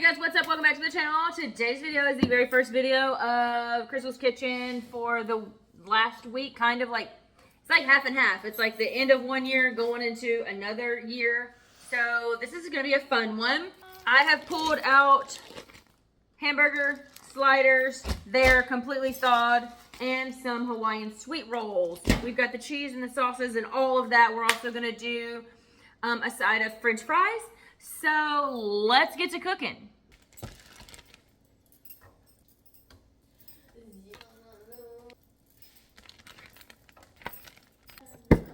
Hey guys, what's up? Welcome back to the channel. Today's video is the very first video of Krystals Kitchen for the last week, kind of like, it's like half and half. It's like the end of one year going into another year. So this is gonna be a fun one. I have pulled out hamburger sliders. They're completely thawed, and some Hawaiian sweet rolls. We've got the cheese and the sauces and all of that. We're also gonna do a side of French fries. So let's get to cooking.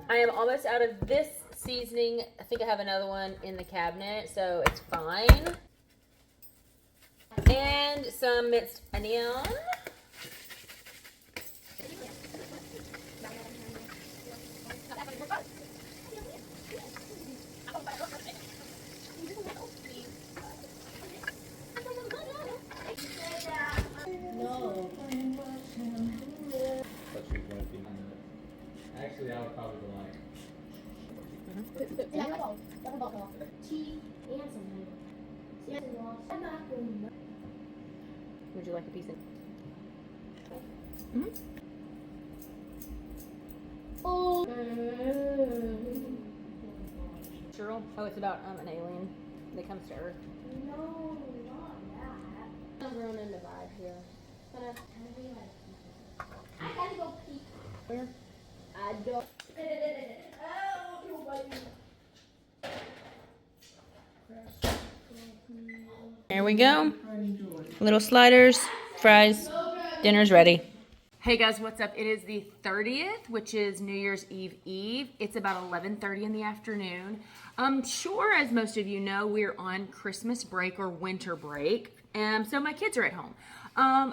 I am almost out of this seasoning. I think I have another one in the cabinet, so it's fine. And some minced onion. Actually, I would probably like. Would you like a piece of? Cheryl? Oh, it's about an alien that comes to Earth. No, not that. I'm running into vibe here. I gotta go pee. Where? I don't. There we go. Little sliders, fries, dinner's ready. Hey guys, what's up? It is the 30th, which is New Year's Eve. It's about 11:30 in the afternoon. Sure, as most of you know, we're on Christmas break or winter break, and so my kids are at home.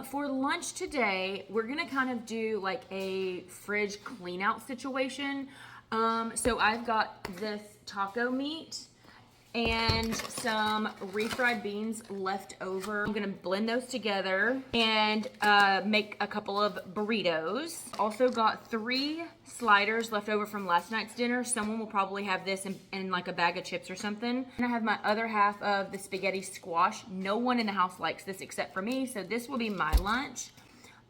For lunch today, we're gonna kind of do like a fridge clean out situation. So I've got this taco meat and some refried beans left over. I'm gonna blend those together and make a couple of burritos. Also got 3 sliders left over from last night's dinner. Someone will probably have this in like a bag of chips or something. And I have my other half of the spaghetti squash. No one in the house likes this except for me, so this will be my lunch.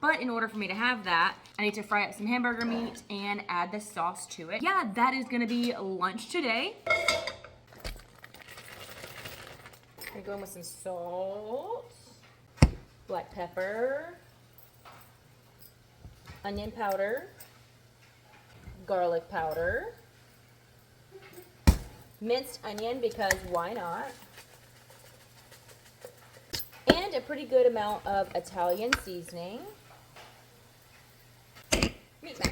But in order for me to have that, I need to fry up some hamburger meat and add the sauce to it. Yeah, that is gonna be lunch today. I'm going with some salt, black pepper, onion powder, garlic powder, minced onion because why not, and a pretty good amount of Italian seasoning, meat masher.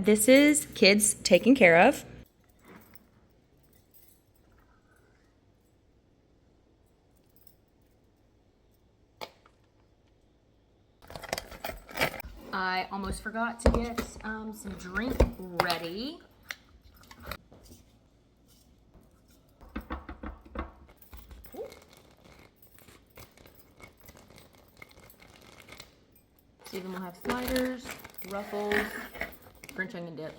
This is kids taken care of. I almost forgot to get some drink ready. Even will have sliders, ruffles, French onion dip.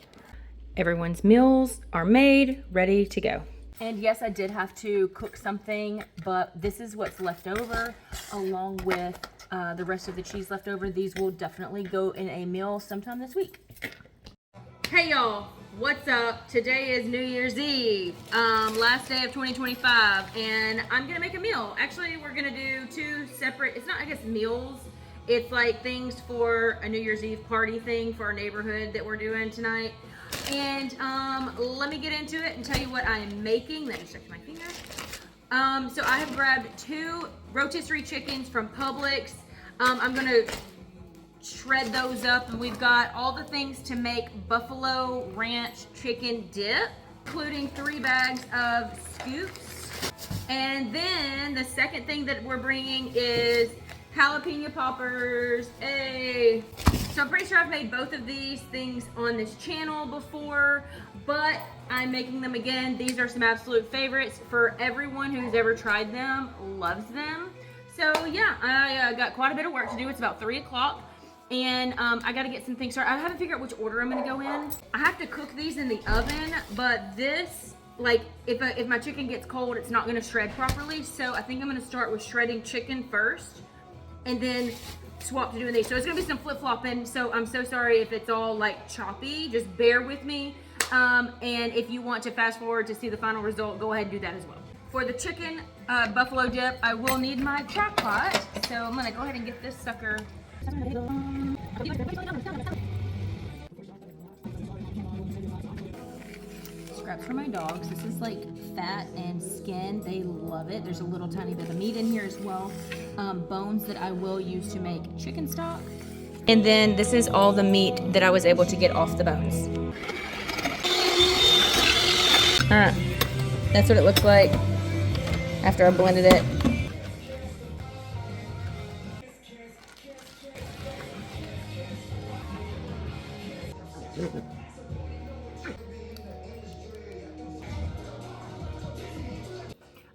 Everyone's meals are made, ready to go. And yes, I did have to cook something, but this is what's left over along with the rest of the cheese left over. These will definitely go in a meal sometime this week. Hey y'all, what's up? Today is New Year's Eve, last day of 2025, and I'm gonna make a meal. Actually, we're gonna do two separate, it's not, I guess, meals. It's like things for a New Year's Eve party thing for our neighborhood that we're doing tonight. And let me get into it and tell you what I am making. Let me check my finger. So I have grabbed 2 rotisserie chickens from Publix. I'm gonna shred those up, and we've got all the things to make buffalo ranch chicken dip, including 3 bags of scoops. And then the second thing that we're bringing is jalapeno poppers. Hey. So I'm pretty sure I've made both of these things on this channel before, but I'm making them again. These are some absolute favorites for everyone who's ever tried them, loves them. So yeah, I got quite a bit of work to do. It's about 3 o'clock, and I gotta get some things started. I haven't figured out which order I'm gonna go in. I have to cook these in the oven, but this, like, if my chicken gets cold, it's not gonna shred properly. So I think I'm gonna start with shredding chicken first, and then swap to doing these. So it's gonna be some flip-flopping, so I'm so sorry if it's all like choppy. Just bear with me. And if you want to fast forward to see the final result, go ahead and do that as well. For the chicken buffalo dip, I will need my crock pot, so I'm gonna go ahead and get this sucker. Scraps for my dogs. This is like fat and skin. They love it. There's a little tiny bit of meat in here as well. Bones that I will use to make chicken stock. And then this is all the meat that I was able to get off the bones. That's what it looks like after I blended it.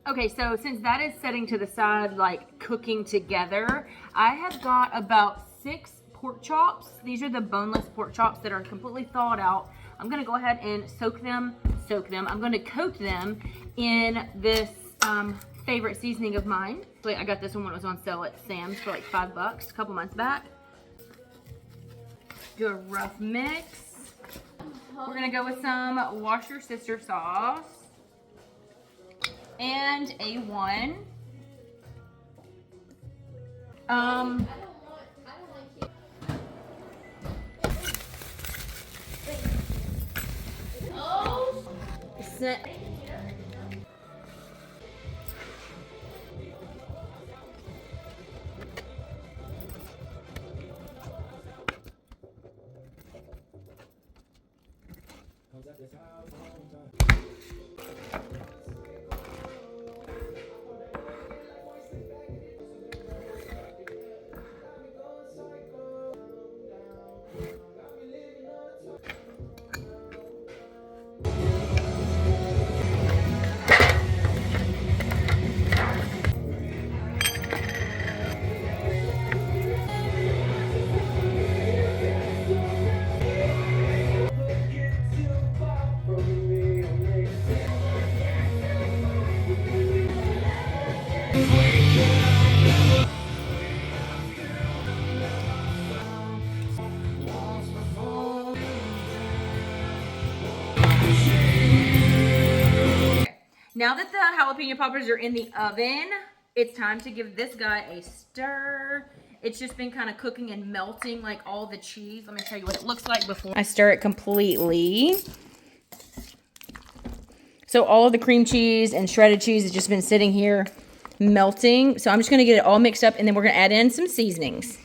Okay, so since that is setting to the side, like cooking together, I have got about 6 pork chops. These are the boneless pork chops that are completely thawed out. I'm gonna go ahead and soak them. I'm gonna coat them in this favorite seasoning of mine. I got this one when it was on sale at Sam's for like $5 a couple months back. Do a rough mix. We're gonna go with some Wash Your Sister sauce. And A1. Now that the jalapeno poppers are in the oven, it's time to give this guy a stir. It's just been kind of cooking and melting like all the cheese. Let me tell you what it looks like before I stir it completely. So all of the cream cheese and shredded cheese has just been sitting here melting. So I'm just gonna get it all mixed up, and then we're gonna add in some seasonings.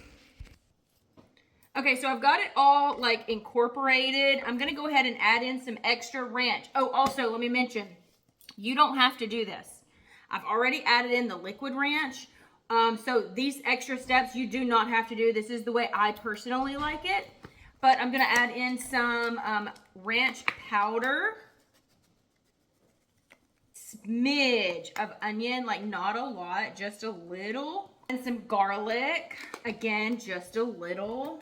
Okay, so I've got it all like incorporated. I'm gonna go ahead and add in some extra ranch. Oh, also let me mention, you don't have to do this. I've already added in the liquid ranch. So these extra steps you do not have to do. This is the way I personally like it. But I'm gonna add in some ranch powder. Smidge of onion, like not a lot, just a little. And some garlic, again, just a little.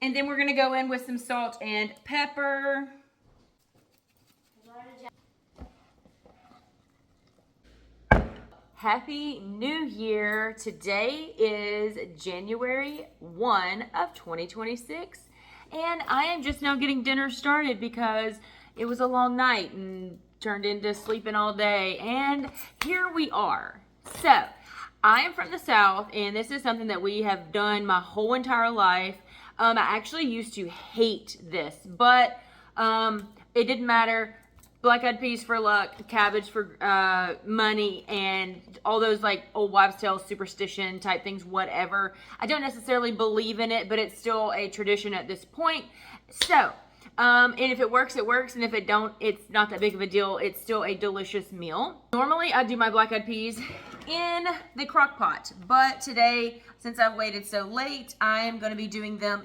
And then we're gonna go in with some salt and pepper. Happy New Year. Today is January 1 of 2026. And I am just now getting dinner started because it was a long night and turned into sleeping all day. And here we are. So, I am from the South, and this is something that we have done my whole entire life. I actually used to hate this, but it didn't matter. Black-eyed peas for luck, cabbage for money, and all those like old wives' tales, superstition type things, whatever. I don't necessarily believe in it, but it's still a tradition at this point. So, and if it works, it works, and if it don't, it's not that big of a deal. It's still a delicious meal. Normally, I do my black-eyed peas in the crock pot, but today, since I've waited so late, I am going to be doing them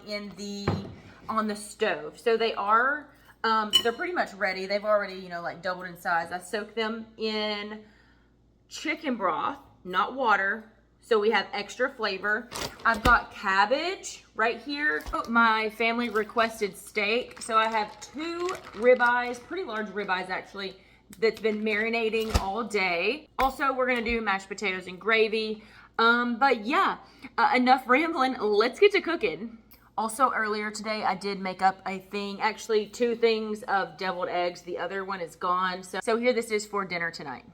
on the stove. So they are. They're pretty much ready. They've already, like doubled in size. I soak them in chicken broth, not water, so we have extra flavor. I've got cabbage right here. My family requested steak, so I have 2 ribeyes, pretty large ribeyes actually, that's been marinating all day. Also, we're gonna do mashed potatoes and gravy. But yeah, enough rambling. Let's get to cooking. Also, earlier today, I did make up a thing, actually 2 things of deviled eggs. The other one is gone. So here this is for dinner tonight.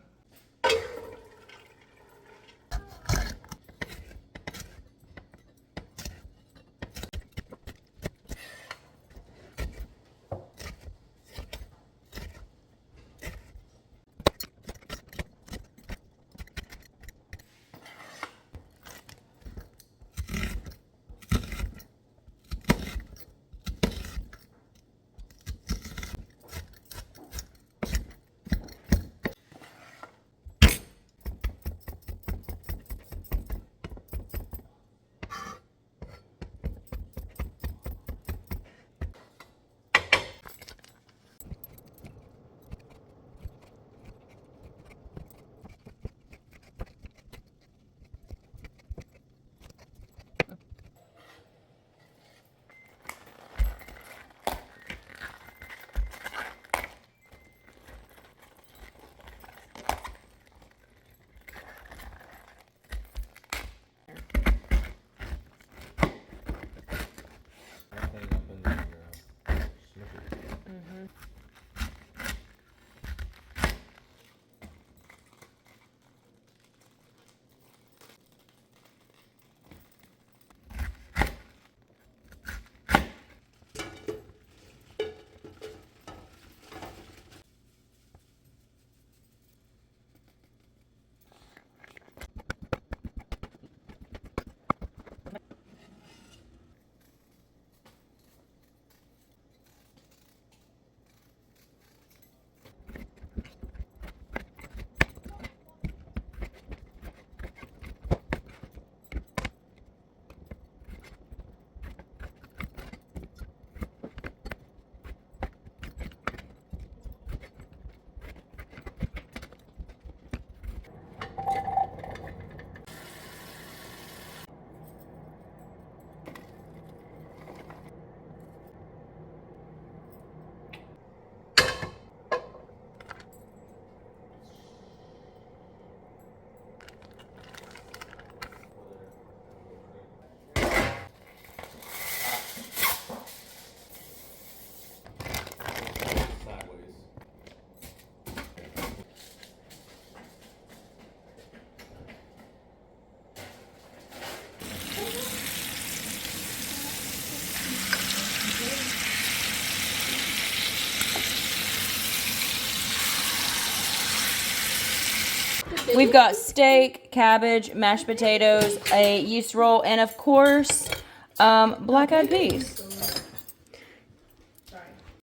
We've got steak, cabbage, mashed potatoes, a yeast roll, and of course, black-eyed peas.